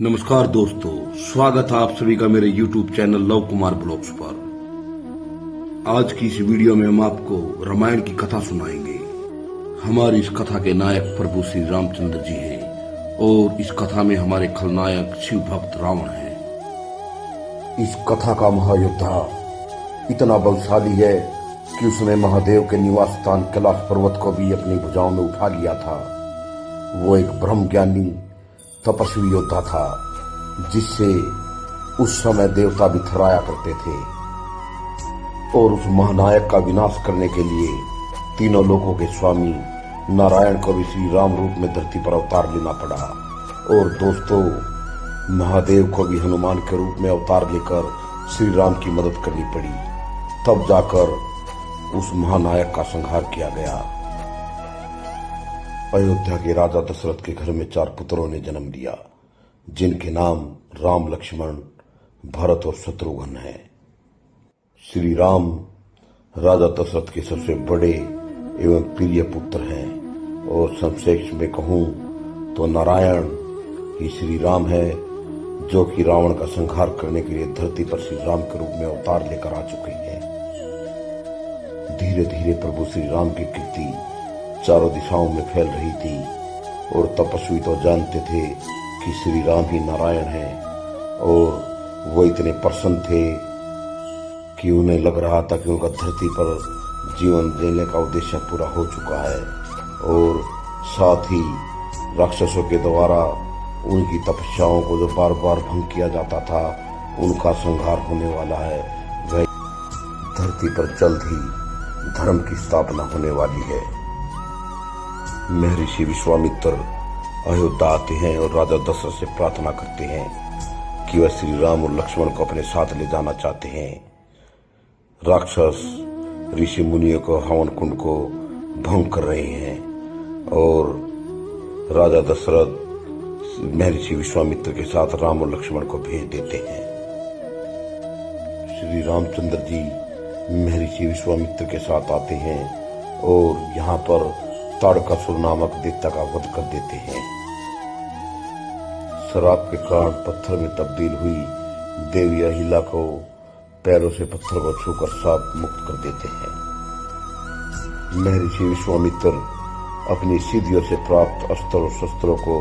नमस्कार दोस्तों, स्वागत है आप सभी का मेरे YouTube channel love Kumar blogs पर। आज की इस वीडियो में हम आपको रामायण की कथा सुनाएंगे। हमारी इस कथा के नायक प्रभु श्री रामचंद्र जी हैं और इस कथा में हमारे खलनायक शिव भक्त रावण है। इस कथा का महायोद्धा इतना बलशाली है कि उसने महादेव के निवास स्थान कैलाश पर्वत को भी अपनी भुजाओं में उठा लिया था। वो एक ब्रह्म ज्ञानी तपस्वी योद्धा था जिससे उस समय देवता भी थराया करते थे। और उस महानायक का विनाश करने के लिए तीनों लोकों के स्वामी नारायण को भी श्री राम रूप में धरती पर अवतार लेना पड़ा। और दोस्तों, महादेव को भी हनुमान के रूप में अवतार लेकर श्री राम की मदद करनी पड़ी। तब जाकर उस महानायक का संहार किया गया। अयोध्या के राजा दशरथ के घर में 4 पुत्रों ने जन्म लिया, जिनके नाम राम, लक्ष्मण, भरत और शत्रुघ्न हैं। श्री राम राजा दशरथ के सबसे बड़े एवं प्रिय पुत्र हैं और संक्षेप में कहूं तो नारायण ही श्री राम है, जो कि रावण का संहार करने के लिए धरती पर श्री राम के रूप में अवतार लेकर आ चुके हैं। धीरे धीरे प्रभु श्री राम की कीर्ति चारों दिशाओं में फैल रही थी और तपस्वी तो जानते थे कि श्री राम ही नारायण हैं। और वो इतने प्रसन्न थे कि उन्हें लग रहा था कि उनका धरती पर जीवन जीने का उद्देश्य पूरा हो चुका है और साथ ही राक्षसों के द्वारा उनकी तपस्याओं को जो बार बार भंग किया जाता था, उनका संहार होने वाला है। वह धरती पर जल्द ही धर्म की स्थापना होने वाली है। महर्षि विश्वामित्र अयोध्या आते हैं और राजा दशरथ से प्रार्थना करते हैं कि वह श्री राम और लक्ष्मण को अपने साथ ले जाना चाहते हैं। राक्षस ऋषि मुनियों को हवन कुंड को भंग कर रहे हैं और राजा दशरथ महर्षि विश्वामित्र के साथ राम और लक्ष्मण को भेज देते हैं। श्री रामचंद्र जी महर्षि विश्वामित्र के साथ आते हैं और यहाँ पर ताड़कासुर नामक दैत्य का वध कर देते हैं। शराब के कारण पत्थर में तब्दील हुई देवी अहिल्या को पैरों से पत्थर को छूकर शाप मुक्त कर देते हैं। महर्षि विश्वामित्र अपनी सिद्धियों से प्राप्त अस्त्र और शस्त्रों को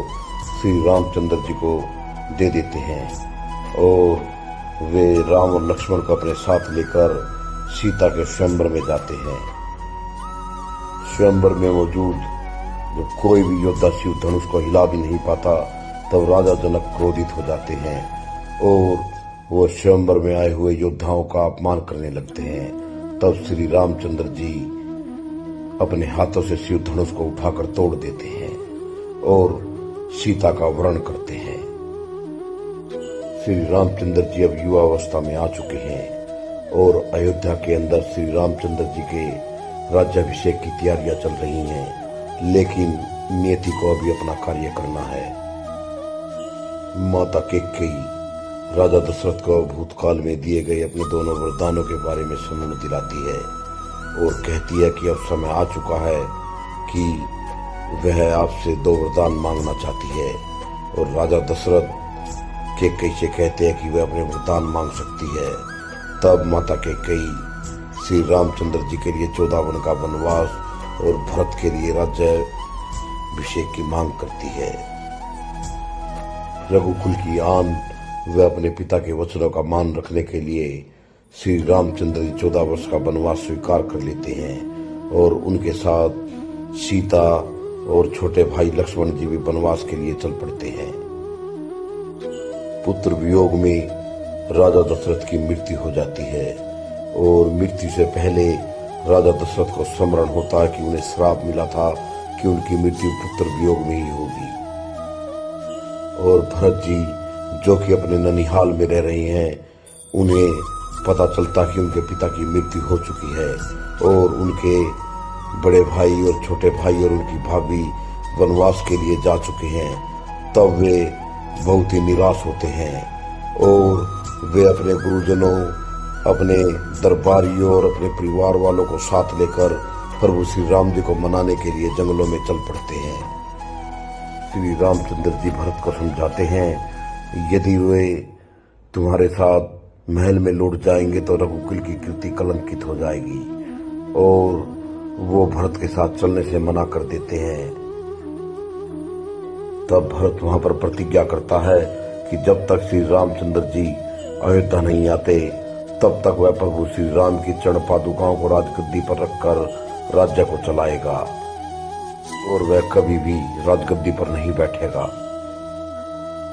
श्री रामचंद्र जी को दे देते हैं और वे राम और लक्ष्मण को अपने साथ लेकर सीता के स्वयंवर में जाते हैं। स्वयंवर में मौजूद जब कोई भी योद्धा शिव धनुष को हिला भी नहीं पाता, तब राजा जनक क्रोधित हो जाते हैं और वो स्वयंवर में आए हुए योद्धाओं का अपमान करने लगते हैं। तब श्री रामचंद्र जी अपने हाथों से शिव धनुष को उठाकर तोड़ देते हैं और सीता का वरण करते हैं। श्री रामचंद्र जी अब युवा अवस्था में आ चुके हैं और अयोध्या के अंदर श्री रामचंद्र जी के राज्याभिषेक की तैयारियां चल रही हैं, लेकिन नियति को अभी अपना कार्य करना है। माता कैकेयी राजा दशरथ को भूतकाल में दिए गए अपने दोनों वरदानों के बारे में स्मरण दिलाती है और कहती है कि अब समय आ चुका है कि वह आपसे 2 वरदान मांगना चाहती है। और राजा दशरथ कैकेयी से कहते हैं कि वह अपने वरदान मांग सकती है। तब माता कैकेयी श्री रामचंद्र जी के लिए 14 वन का वनवास और भरत के लिए राज्याभिषेक की मांग करती है। रघुकुल की आन वे अपने पिता के वचनों का मान रखने के लिए श्री रामचंद्र जी 14 वर्ष का वनवास स्वीकार कर लेते हैं और उनके साथ सीता और छोटे भाई लक्ष्मण जी भी वनवास के लिए चल पड़ते हैं। पुत्र वियोग में राजा दशरथ की मृत्यु हो जाती है और मृत्यु से पहले राजा दशरथ को स्मरण होता है कि उन्हें श्राप मिला था कि उनकी मृत्यु पुत्र वियोग में ही होगी। और भरत जी जो कि अपने ननिहाल में रह रहे हैं, उन्हें पता चलता कि उनके पिता की मृत्यु हो चुकी है और उनके बड़े भाई और छोटे भाई और उनकी भाभी वनवास के लिए जा चुके हैं। तब वे बहुत ही निराश होते हैं और वे अपने गुरुजनों, अपने दरबारियों और अपने परिवार वालों को साथ लेकर प्रभु श्री राम जी को मनाने के लिए जंगलों में चल पड़ते हैं। श्री रामचंद्र जी भरत को समझाते हैं यदि वे तुम्हारे साथ महल में लौट जाएंगे तो रघुकुल की कीर्ति कलंकित हो जाएगी। और वो भरत के साथ चलने से मना कर देते हैं। तब भरत वहां पर प्रतिज्ञा करता है कि जब तक श्री रामचंद्र जी अयोध्या नहीं आते तब तक वह प्रभु श्री राम की चरण पादुकाओं को राजगद्दी पर रखकर राज्य को चलाएगा और वह कभी भी राजगद्दी पर नहीं बैठेगा।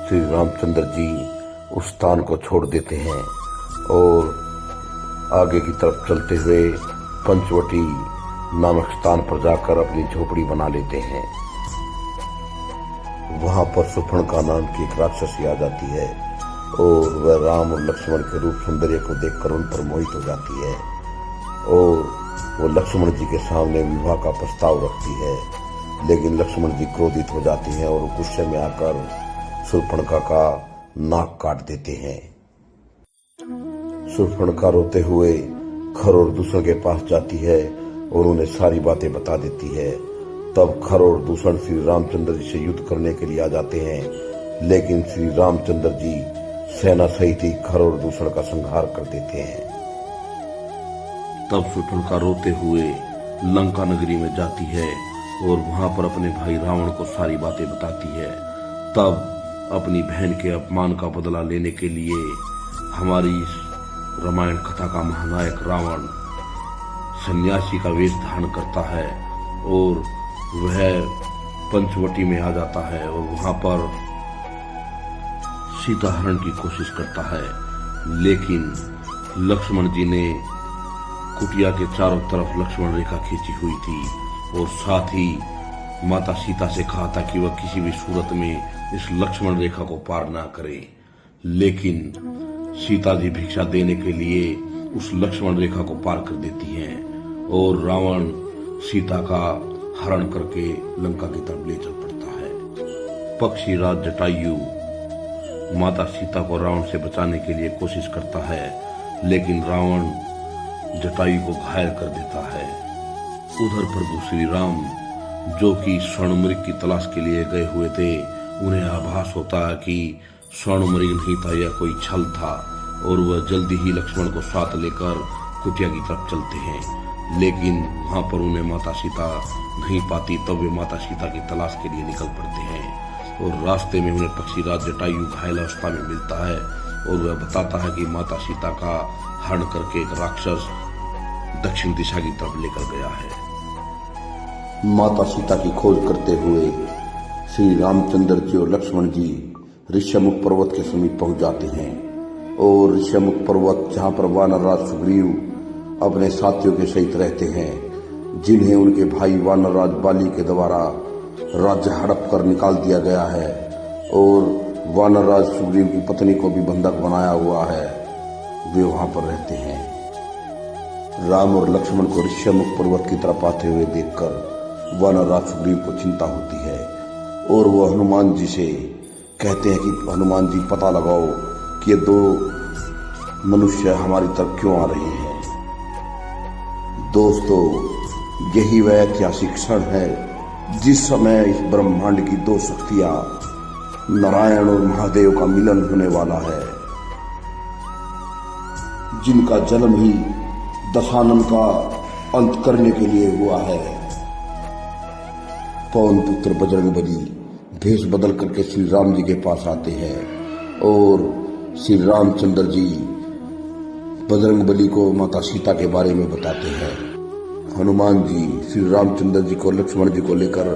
श्री रामचंद्र जी उस स्थान को छोड़ देते हैं और आगे की तरफ चलते हुए पंचवटी नामक स्थान पर जाकर अपनी झोपड़ी बना लेते हैं। वहां पर सुपर्णखा नाम की एक राक्षसी आ जाती है और वह राम और लक्ष्मण के रूप सौंदर्य को देखकर उन पर मोहित हो जाती है और वो लक्ष्मण जी के सामने विवाह का प्रस्ताव रखती है। लेकिन लक्ष्मण जी क्रोधित हो जाते हैं और गुस्से में आकर सुपर्णखा का नाक काट देते हैं। सुपर्णखा रोते हुए खर और दूषण के पास जाती है और उन्हें सारी बातें बता देती है। तब खर और दूषण श्री रामचंद्र जी से युद्ध करने के लिए आ जाते हैं, लेकिन श्री रामचंद्र जी सेना सहित ही खर और दूषण का संहार कर देते हैं। तब सुपर्णखा रोते हुए लंका नगरी में जाती है और वहां पर अपने भाई रावण को सारी बातें बताती है। तब अपनी बहन के अपमान का बदला लेने के लिए हमारी रामायण कथा का महानायक रावण सन्यासी का वेश धारण करता है और वह पंचवटी में आ जाता है और वहां पर सीता हरण की कोशिश करता है। लेकिन लक्ष्मण जी ने कुटिया के चारों तरफ लक्ष्मण रेखा खींची हुई थी और साथ ही माता सीता से कहा था कि वह किसी भी सूरत में इस लक्ष्मण रेखा को पार ना करे। लेकिन सीता जी भिक्षा देने के लिए उस लक्ष्मण रेखा को पार कर देती हैं और रावण सीता का हरण करके लंका की तरफ ले चल पड़ता है। पक्षीराज जटायु माता सीता को रावण से बचाने के लिए कोशिश करता है, लेकिन रावण जटायु को घायल कर देता है। उधर प्रभु श्री राम जो कि स्वर्णमृग की तलाश के लिए गए हुए थे, उन्हें आभास होता है कि स्वर्णमृग नहीं था, यह कोई छल था और वह जल्दी ही लक्ष्मण को साथ लेकर कुटिया की तरफ चलते हैं। लेकिन वहां पर उन्हें माता सीता नहीं पाती, तब वे माता सीता की तलाश के लिए निकल पड़ते हैं और रास्ते में उन्हें पक्षीराज जटायु घायल अवस्था में मिलता है और वह बताता है कि माता सीता का हरण करके एक राक्षस दक्षिण दिशा की तरफ लेकर गया है। माता सीता की खोज करते हुए श्री रामचंद्र जी और लक्ष्मण जी ऋष्यमुख पर्वत के समीप पहुंच जाते हैं और ऋष्यमुख पर्वत जहां पर वानरराज सुग्रीव अपने साथियों के सहित रहते हैं, जिन्हें उनके भाई वानरराज बाली के द्वारा राज्य हड़प कर निकाल दिया गया है और वानरराज सुग्रीव की पत्नी को भी बंधक बनाया हुआ है, वे वहां पर रहते हैं। राम और लक्ष्मण को ऋष्यमुख पर्वत की तरफ आते हुए देखकर वानरराज सुग्रीव को चिंता होती है और वो हनुमान जी से कहते हैं कि हनुमान जी पता लगाओ कि ये दो मनुष्य हमारी तरफ क्यों आ रहे हैं। दोस्तों, यही वह ऐतिहासिक क्षण है जिस समय इस ब्रह्मांड की दो शक्तियां नारायण और महादेव का मिलन होने वाला है, जिनका जन्म ही दशानन का अंत करने के लिए हुआ है। पवन पुत्र बजरंगबली भेष बदल करके श्री राम जी के पास आते हैं और श्री रामचंद्र जी बजरंगबली को माता सीता के बारे में बताते हैं। हनुमान जी श्री रामचंद्र जी को लक्ष्मण जी को लेकर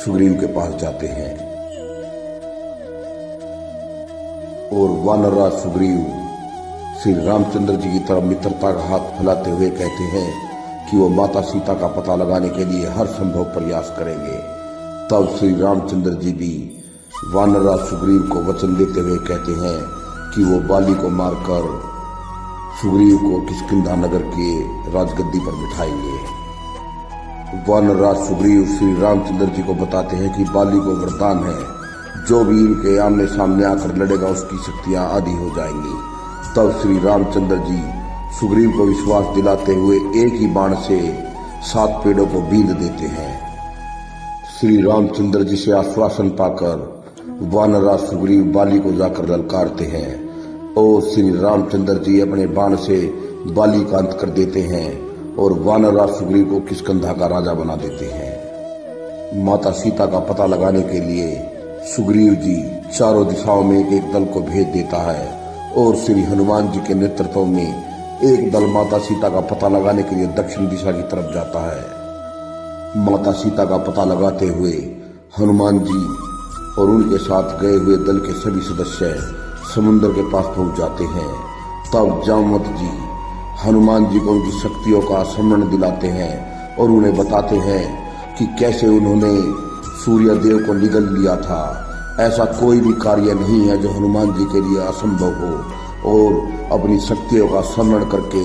सुग्रीव के पास जाते हैं और वानरराज सुग्रीव श्री रामचंद्र जी की तरफ मित्रता का हाथ फैलाते हुए कहते हैं कि वो माता सीता का पता लगाने के लिए हर संभव प्रयास करेंगे। तब श्री रामचंद्र जी भी वानरराज सुग्रीव को वचन देते हुए कहते हैं कि वो बाली को मारकर सुग्रीव को किष्किंधा नगर के राजगद्दी पर बिठाएंगे। वानरराज सुग्रीव श्री रामचंद्र जी को बताते हैं कि बाली को वरदान है, जो भी इनके आमने सामने आकर लड़ेगा उसकी शक्तियां आधी हो जाएंगी। तब श्री रामचंद्र जी सुग्रीव को विश्वास दिलाते हुए एक ही बाण से 7 पेड़ों को बींध देते हैं। श्री रामचंद्र जी से आश्वासन पाकर वानरराज सुग्रीव बाली को जाकर ललकारते हैं और श्री रामचंद्र जी अपने बाण से बाली का अंत कर देते हैं और वानरराज सुग्रीव को किष्किंधा का राजा बना देते हैं। माता सीता का पता लगाने के लिए सुग्रीव जी चारों दिशाओं में एक एक दल को भेज देता है और श्री हनुमान जी के नेतृत्व में एक दल माता सीता का पता लगाने के लिए दक्षिण दिशा की तरफ जाता है। माता सीता का पता लगाते हुए हनुमान जी और उनके साथ गए हुए दल के सभी सदस्य समुद्र के पास पहुंच जाते हैं। तब जामवंत जी हनुमान जी को उनकी शक्तियों का स्मरण दिलाते हैं और उन्हें बताते हैं कि कैसे उन्होंने सूर्य देव को निगल लिया था। ऐसा कोई भी कार्य नहीं है जो हनुमान जी के लिए असंभव हो और अपनी शक्तियों का स्मरण करके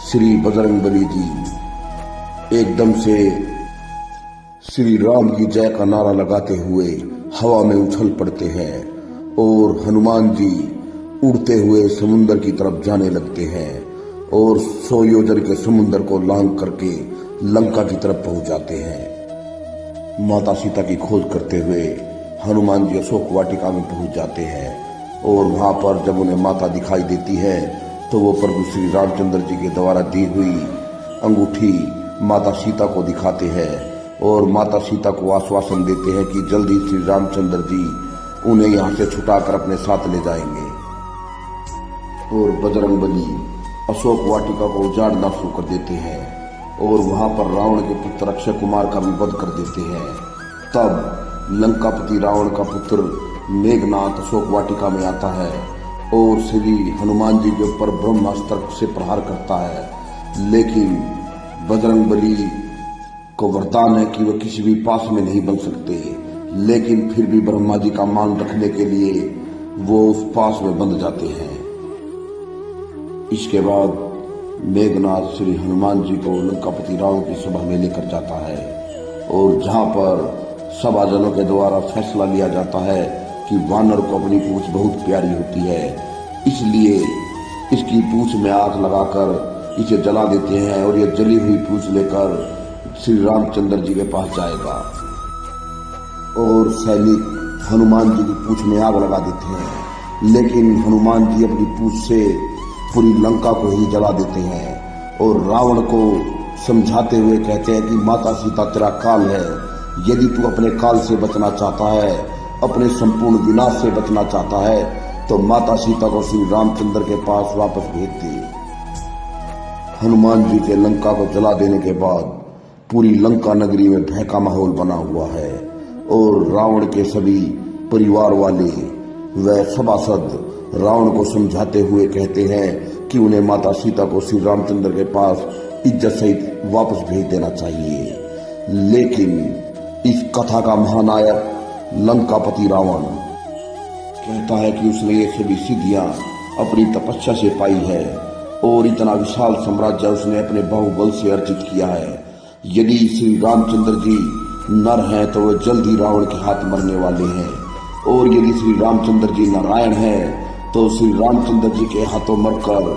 श्री बजरंगबली जी एकदम से श्री राम की जय का नारा लगाते हुए हवा में उछल पड़ते हैं और हनुमान जी उड़ते हुए समुद्र की तरफ जाने लगते हैं और 100 योजन के समुद्र को लांघ करके लंका की तरफ पहुंच जाते हैं। माता सीता की खोज करते हुए हनुमान जी अशोक वाटिका में पहुंच जाते हैं और वहां पर जब उन्हें माता दिखाई देती है तो वो प्रभु श्री रामचंद्र जी के द्वारा दी हुई अंगूठी माता सीता को दिखाते हैं और माता सीता को आश्वासन देते हैं कि जल्दी श्री रामचंद्र जी उन्हें यहाँ से छुटाकर अपने साथ ले जाएंगे। और बजरंगबली अशोक वाटिका को उजाड़ना शुरू कर देते हैं और वहां पर रावण के पुत्र अक्षय कुमार का भी वध कर देते हैं। तब लंकापति रावण का पुत्र मेघनाथ अशोक वाटिका में आता है और श्री हनुमान जी के ऊपर ब्रह्मास्त्र से प्रहार करता है, लेकिन बजरंगबली को वरदान है कि वह किसी भी पास में नहीं बन सकते, लेकिन फिर भी ब्रह्मा जी का मान रखने के लिए वो उस पास में बंध जाते हैं। इसके बाद मेघनाथ श्री हनुमान जी को लंकापति रावण की सभा में लेकर जाता है और जहां पर सभाजनों के द्वारा फैसला लिया जाता है कि वानर को अपनी पूंछ बहुत प्यारी होती है, इसलिए इसकी पूंछ में आग लगाकर इसे जला देते हैं और यह जली हुई पूंछ लेकर श्री रामचंद्र जी के पास जाएगा और सैनिक हनुमान जी की पूंछ में आग लगा देते हैं, लेकिन हनुमान जी अपनी पूंछ से पूरी लंका को ही जला देते हैं और रावण को समझाते हुए कहते हैं कि माता सीता तेरा काल है, यदि तू अपने काल से बचना चाहता है, अपने संपूर्ण विनाश से बचना चाहता है, तो माता सीता को श्री रामचंद्र के पास वापस भेज दे। हनुमान जी के लंका को जला देने के बाद पूरी लंका नगरी में भय का माहौल बना हुआ है और रावण के सभी परिवार वाले व सभासद रावण को समझाते हुए कहते हैं कि उन्हें माता सीता को श्री रामचंद्र के पास इज्जत सहित वापस भेज देना चाहिए। लेकिन इस कथा का महानायक लंकापति रावण कहता है कि उसने ये सभी सिद्धियां अपनी तपस्या से पाई है और इतना विशाल साम्राज्य उसने अपने बाहुबल से अर्जित किया है। यदि श्री रामचंद्र जी नर हैं तो वह जल्द ही रावण के हाथ मरने वाले हैं और यदि श्री रामचंद्र जी नारायण हैं तो श्री रामचंद्र जी के हाथों मरकर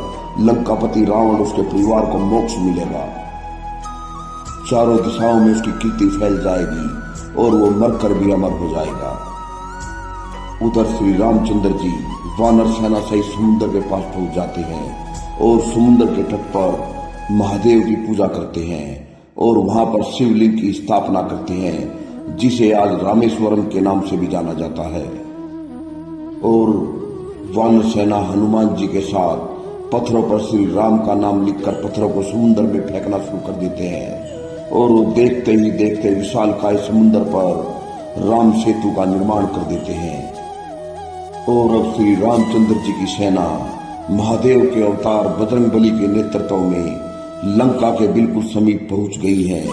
लंकापति रावण उसके परिवार को मोक्ष मिलेगा, चारों दिशाओं में उसकी कीर्ति फैल जाएगी और वो मरकर भी अमर हो जाएगा। उधर श्री रामचंद्र जी वानर सेना सहित समुद्र के पास पहुंच जाते हैं और समुद्र के तट पर महादेव की पूजा करते हैं और वहां पर शिवलिंग की स्थापना करते हैं, जिसे आज रामेश्वरम के नाम से भी जाना जाता है। और वानर सेना हनुमान जी के साथ पत्थरों पर श्री राम का नाम लिखकर पत्थरों को समुद्र में फेंकना शुरू कर देते हैं और वो देखते ही देखते विशालकाय समुद्र पर राम सेतु का निर्माण कर देते हैं। और अब श्री रामचंद्र जी की सेना महादेव के अवतार बजरंगबली के नेतृत्व में लंका के बिल्कुल समीप पहुंच गई है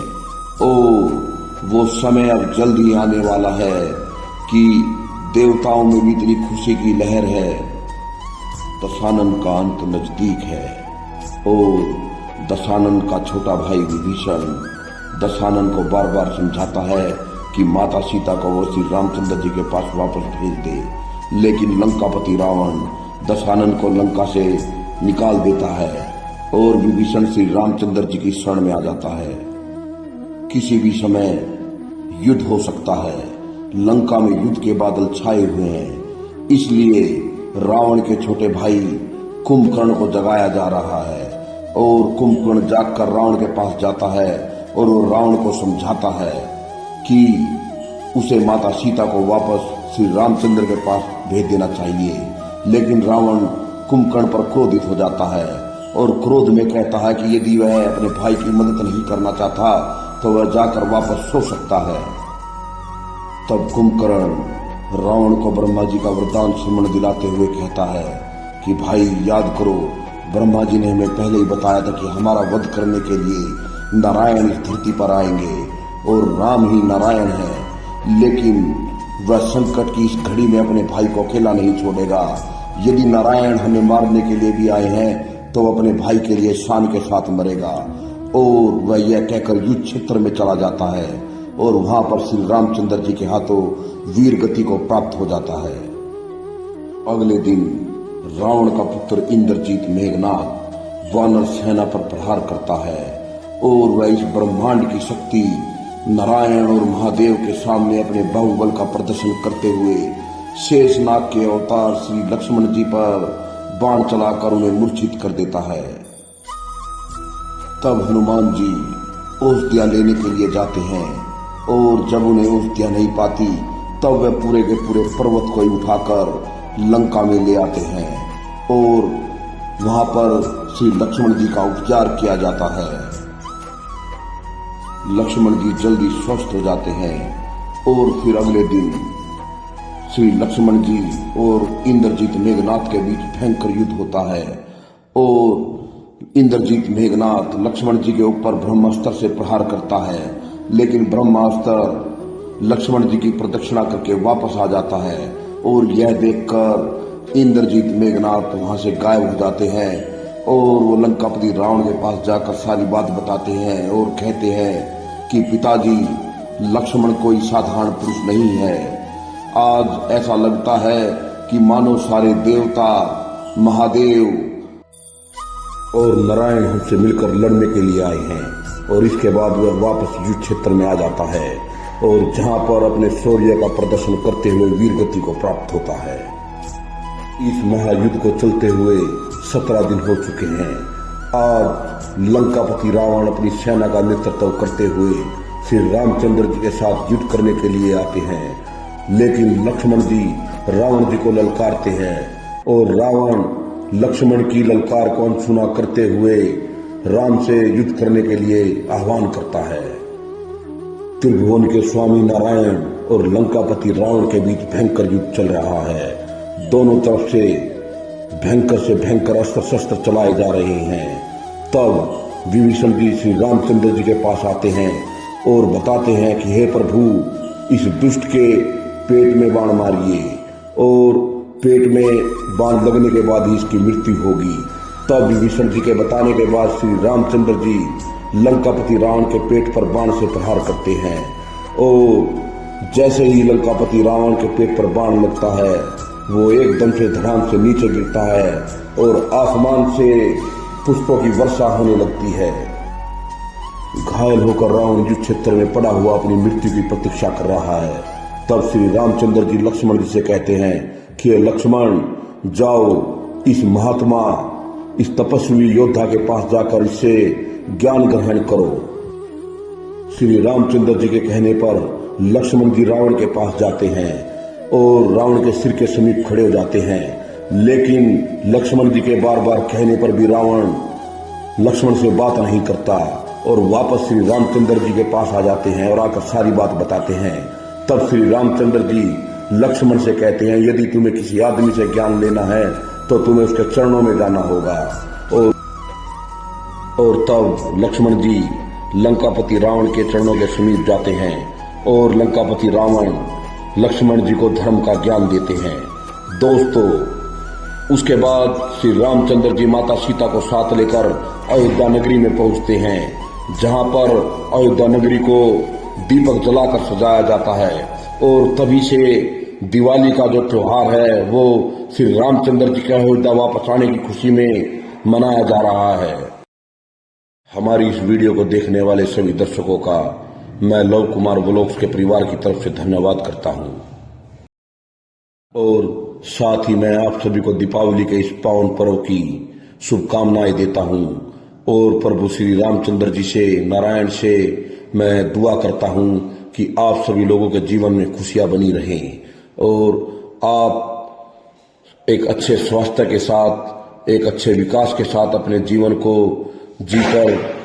और वो समय अब जल्द ही आने वाला है कि देवताओं में भी इतनी खुशी की लहर है। दशानन का अंत नजदीक है और दशानन का छोटा भाई विभीषण दशानन को बार बार समझाता है कि माता सीता को वो श्री रामचंद्र जी के पास वापस भेज दे, लेकिन लंकापति रावण दशानन को लंका से निकाल देता है और विभीषण श्री रामचंद्र जी की शरण में आ जाता है। किसी भी समय युद्ध हो सकता है, लंका में युद्ध के बादल छाए हुए हैं। इसलिए रावण के छोटे भाई कुंभकर्ण को जगाया जा रहा है और कुंभकर्ण जागकर रावण के पास जाता है और वो रावण को समझाता है कि उसे माता सीता को वापस श्री रामचंद्र के पास भेज देना चाहिए। लेकिन रावण कुंभकर्ण पर क्रोधित हो जाता है और क्रोध में कहता है कि यदि वह अपने भाई की मदद नहीं करना चाहता तो वह जाकर वापस सो सकता है। तब कुंभकर्ण रावण को ब्रह्मा जी का वरदान स्मरण दिलाते हुए कहता है कि भाई याद करो, ब्रह्मा जी ने हमें पहले ही बताया था कि हमारा वध करने के लिए नारायण इस धरती पर आएंगे और राम ही नारायण है। लेकिन वह संकट की इस घड़ी में अपने भाई को अकेला नहीं छोड़ेगा। यदि नारायण हमें मारने के लिए भी आए हैं तो अपने भाई के लिए शान के साथ मरेगा। और वह यह कहकर युद्ध क्षेत्र में चला जाता है और वहां पर श्री रामचंद्र जी के हाथों वीर गति को प्राप्त हो जाता है। अगले दिन रावण का पुत्र इंद्रजीत मेघनाथ वानर सेना पर प्रहार करता है और वह इस ब्रह्मांड की शक्ति नारायण और महादेव के सामने अपने बाहुबल का प्रदर्शन करते हुए शेषनाग के अवतार श्री लक्ष्मण जी पर बाण चलाकर उन्हें मूर्छित कर देता है। तब हनुमान जी औषधियां लेने के लिए जाते हैं और जब उन्हें औषधियां नहीं पाती तब वे पूरे के पूरे पर्वत को ही उठाकर लंका में ले आते हैं और वहां पर श्री लक्ष्मण जी का उपचार किया जाता है। लक्ष्मण जी जल्दी स्वस्थ हो जाते हैं और फिर अगले दिन श्री लक्ष्मण जी और इंद्रजीत मेघनाथ के बीच भयंकर युद्ध होता है और इंद्रजीत मेघनाथ लक्ष्मण जी के ऊपर ब्रह्मास्त्र से प्रहार करता है। लेकिन ब्रह्मास्त्र लक्ष्मण जी की प्रदक्षिणा करके वापस आ जाता है और यह देखकर इंद्रजीत मेघनाथ वहां से गायब हो जाते हैं और वो लंकापति रावण के पास जाकर सारी बात बताते हैं और कहते हैं कि पिताजी, लक्ष्मण कोई साधारण पुरुष नहीं है। आज ऐसा लगता है कि मानो सारे देवता, महादेव और नारायण हमसे मिलकर लड़ने के लिए आए हैं। और इसके बाद वह वापस युद्ध क्षेत्र में आ जाता है और जहां पर अपने शौर्य का प्रदर्शन करते हुए वीर गति को प्राप्त होता है। इस महायुद्ध को चलते हुए 17 दिन हो चुके हैं। आज लंकापति रावण अपनी सेना का नेतृत्व करते हुए श्री रामचंद्र जी के साथ युद्ध करने के लिए आते हैं। लेकिन लक्ष्मण जी रावण जी को ललकारते हैं और रावण लक्ष्मण की ललकार को अनसुना करते हुए राम से युद्ध करने के लिए आह्वान करता है। त्रिभुवन के स्वामी नारायण और लंकापति रावण के बीच भयंकर युद्ध चल रहा है। दोनों तरफ से भयंकर अस्त्र शस्त्र चलाए जा रहे हैं। तब विभीषण जी श्री रामचंद्र जी के पास आते हैं और बताते हैं कि हे प्रभु, इस दुष्ट के पेट में बाण मारिए और पेट में बाण लगने के बाद ही इसकी मृत्यु होगी। तब विभीषण जी के बताने के बाद श्री रामचंद्र जी लंकापति रावण के पेट पर बाण से प्रहार करते हैं और जैसे ही लंकापति रावण के पेट पर बाण लगता है वो एकदम से धड़ाम से नीचे गिरता है और आसमान से पुष्पों की वर्षा होने लगती है। घायल होकर रावण युद्ध क्षेत्र में पड़ा हुआ अपनी मृत्यु की प्रतीक्षा कर रहा है। तब श्री रामचंद्र जी लक्ष्मण जी से कहते हैं कि लक्ष्मण, जाओ इस महात्मा, इस तपस्वी योद्धा के पास जाकर इससे ज्ञान ग्रहण करो। श्री रामचंद्र जी के कहने पर लक्ष्मण जी रावण के पास जाते हैं और रावण के सिर के समीप खड़े हो जाते हैं। लेकिन लक्ष्मण जी के बार बार कहने पर भी रावण लक्ष्मण से बात नहीं करता और वापस श्री रामचंद्र जी के पास आ जाते हैं और आकर सारी बात बताते हैं। तब श्री रामचंद्र जी लक्ष्मण से कहते हैं, यदि तुम्हें किसी आदमी से ज्ञान लेना है तो तुम्हें उसके चरणों में जाना होगा। और तब लक्ष्मण जी लंकापति रावण के चरणों के समीप जाते हैं और लंकापति रावण लक्ष्मण जी को धर्म का ज्ञान देते हैं। दोस्तों, उसके बाद श्री रामचंद्र जी माता सीता को साथ लेकर अयोध्या नगरी में पहुंचते हैं, जहां पर अयोध्या नगरी को दीपक जलाकर सजाया जाता है और तभी से दिवाली का जो त्योहार है वो श्री रामचंद्र जी के अयोध्या वापस आने की खुशी में मनाया जा रहा है। हमारी इस वीडियो को देखने वाले सभी दर्शकों का मैं लव कुमार व्लॉग्स के परिवार की तरफ से धन्यवाद करता हूं और साथ ही मैं आप सभी को दीपावली के इस पावन पर्व की शुभकामनाएं देता हूं और प्रभु श्री रामचंद्र जी से, नारायण से मैं दुआ करता हूं कि आप सभी लोगों के जीवन में खुशियां बनी रहें और आप एक अच्छे स्वास्थ्य के साथ, एक अच्छे विकास के साथ अपने जीवन को जीकर